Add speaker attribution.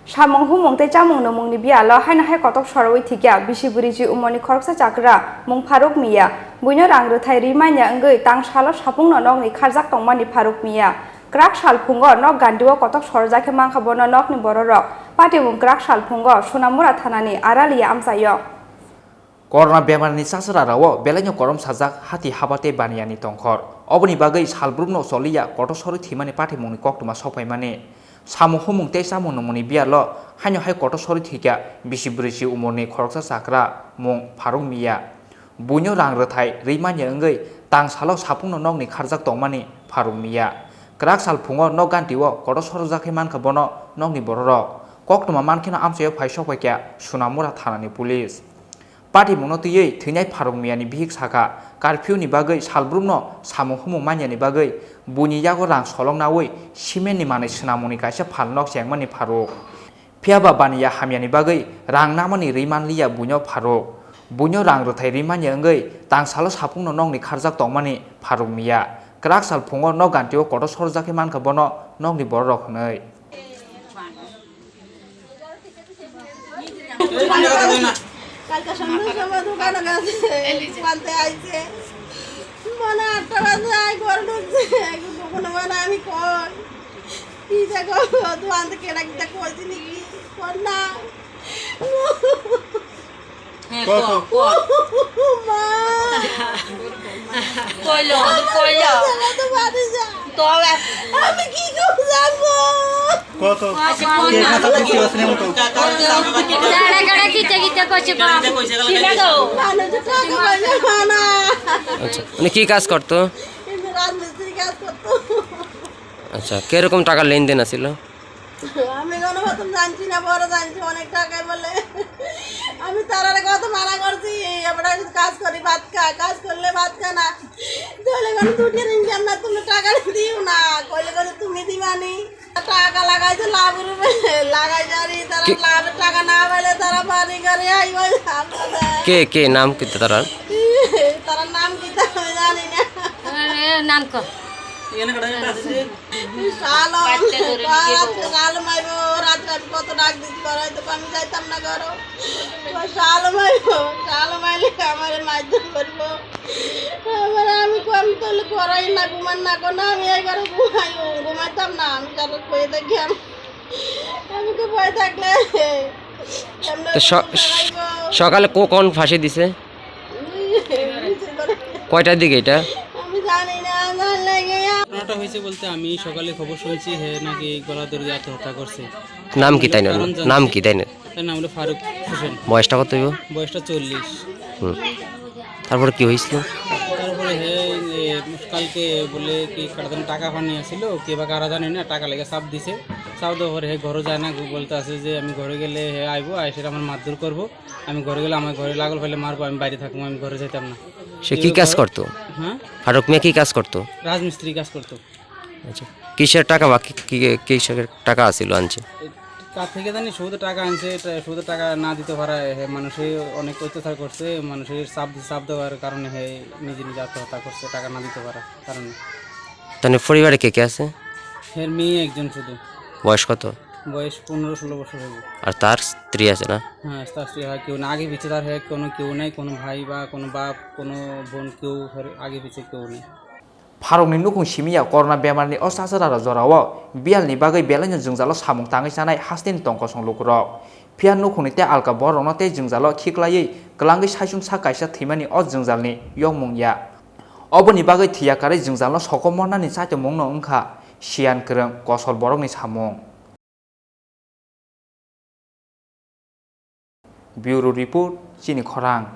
Speaker 1: Samung humung te chamung no mung ni Biyalo hai na hai Kotok Sorowi Thwikha Bisibwrwichi Omarni Khoroksa Chakra Mung Farukh Miah buino Rangpuisa rimanya ngei tang salo sapung no nok ni kharjak tongmani Farukh Miah krak salphungo nok gandiwo Kotok sorjake mangkhabono nok ni bororok pati mung krak salphungo Sonamura thanani araliya amsayo
Speaker 2: Corona bemarni sasararawo belanyo korom sajak hati habate baniyani tongkhor oboni bagai salbrumno soliya Kotok Sorowi thimani pati mungni koktuma sopaimani Samung humung te samung nomoni Biyalo hanyo hai Kotok Sorowi Thwikha Bisibwrwichi Omarni Khoroksa Chakra Mung Farukh Miah buino Rangpuisa rimanya ngei tang salo sapung no nok ni kharjak tongmani Farukh Miah krak salphungo nok gantiwo Kotok sorjake mankhabono nok ni bororok koktuma mankhino amsayo phaisokpaikya Sonamura thanani police Pati mungno tiyei thwngnai Farukh Miah ni bihik saka curfew ni bagai salbrumno samung humung manyani bagai buni yago rang solongnawi cement ni manai swnamuni kaisa phalnok chengmani Farukh phiaba baniya hamyani bagai rang namani rimanliya bunyo Farukh bunyo Rangpuisa rimanya ngei tang salo sapungno nok ni kharjak tongmani Farukh Miah krak salphungo nok gantiwo Kotok sorjake mankhabono nok ni bororok hnei
Speaker 3: কালকে সন্ধ্যা সময় দোকানে গেছে পান্তে আইছে মনে 8টা বাজে I ঘরে ঢুকছে দোকানে মানে আমি কই কি দেখো দোকান থেকে কেডা কিটা কইছি নাকি কর না হ্যাঁ কো মা কইলো তো বাড়ি যা তো আমি কি করে জানবো কত কে কথা কিছু আছে না তো দাঁড়া গাড়া কিতে কিতে কইছে বা কিনা দাও মানে তো টাকা পাইবে না
Speaker 4: আচ্ছা মানে কি কাজ করতো
Speaker 3: রাজমিস্ত্রি কাজ করতো
Speaker 4: আচ্ছা কি রকম টাকা লেনদেন আছিল
Speaker 3: আমি কোনো প্রথম জানছি না বড় জানছি অনেক টাকা বলে আমি তারারে কত মানা করছি আমরা কাজ করি ভাত খা কাজ করলে ভাত খা না তাহলে কোন দুটি ইনকাম না তুমি টাকা দিও না কইলে কত তুমি দিবানি টাকা লাগাইছে লাভ রূপে লাগাই জানি তারা লাভ টাকা না পেলে তারা পানি করে আইবো
Speaker 4: কে কে নাম কি তারা
Speaker 3: নাম কি তা আমি জানি না
Speaker 5: নাম কো
Speaker 3: এনে কড়া আছে সালো সালো মাইবো রাতে আমি কত ডাক দিতে পারাই তো আমি যাইতাম না ঘরো সালো মাইলে আমারে মাইদুর করব আমি কম তোলে করাই না ঘুমান না কোন আমি এই ঘরে ঘুমাইতাম না আমি যত কই দেখি আমি তো ভয় থাকলে
Speaker 4: সকালে কোন ফাঁসি দিছে কয়টার দিকে এটা
Speaker 3: আমি জানি না
Speaker 6: ঘটনাটা হয়েছে বলতে আমি সকালে খবর শুনছি হে নাকি গলা ধরে আত্মহত্যা করছে
Speaker 4: নাম কি তাই না নাম কি তাই না
Speaker 6: তার নাম হলো ফারুক হোসেন
Speaker 4: বয়সটা কত হইব
Speaker 6: বয়সটা 40
Speaker 4: তারপরে কি হইছিল
Speaker 6: তারপরে হে কালকে বলে কি কারণ টাকা পানি আসছিল কে বা কারা জানি না টাকা লেগে চাপ দিছে চাপ দেওয়ার পরে হে ঘরে যায় না বলতে আছে যে আমি ঘরে গেলে হে আইবো আইসে আমার মারধর করবো আমি ঘরে গেলে আমার ঘরে লাগল ফেলে মারবো আমি বাইরে থাকবো আমি ঘরে যেতাম না
Speaker 4: সে কি কাজ করতো
Speaker 6: হ্যাঁ
Speaker 4: ফারুক মিয়া কি কাজ করতো
Speaker 6: রাজমিস্ত্রি কাজ করতো
Speaker 4: আচ্ছা কিসের টাকা বাকি কিসের টাকা আছিল আনছে
Speaker 6: কার থেকে জানি শুধু টাকা আনছে শুধু টাকা না দিতে পারা মানুষে অনেক অত্যাচার করছে মানুষের চাপ দেওয়ার কারণে হে নিজে আত্মহত্যা করছে টাকা না দিতে পারার কারণে
Speaker 4: তাহলে পরিবারে কে কে আছে
Speaker 6: এর মেয়ে একজন শুধু
Speaker 4: বয়স কত
Speaker 6: বয়স 15-16 বছর হবে
Speaker 4: আর তার স্ত্রী আছে না
Speaker 6: হ্যাঁ তার স্ত্রী হয় কেউ না আগে পিছিয়ে তার কেউ নাই কোনো ভাই বা কোনো বাপ কোনো বোন কেউ আগে পিছিয়ে কেউ নেই
Speaker 2: Farukh ni nukung simiya corona bemarni osasarara jorawo Biyalni bagai belanyo jungjalo samung tangai sanai hastin tongkosong lukurok Pian nukungni te alka borokno te jungjalo khiklaiyi klangai saisung sakaisa thimani o jungjalni yongmung ya Oboni bagai thiyakarei jungjalo sokomornani chaito mungno wngkha sian kreng kosol borokni samung Bureau Report Chini Khorang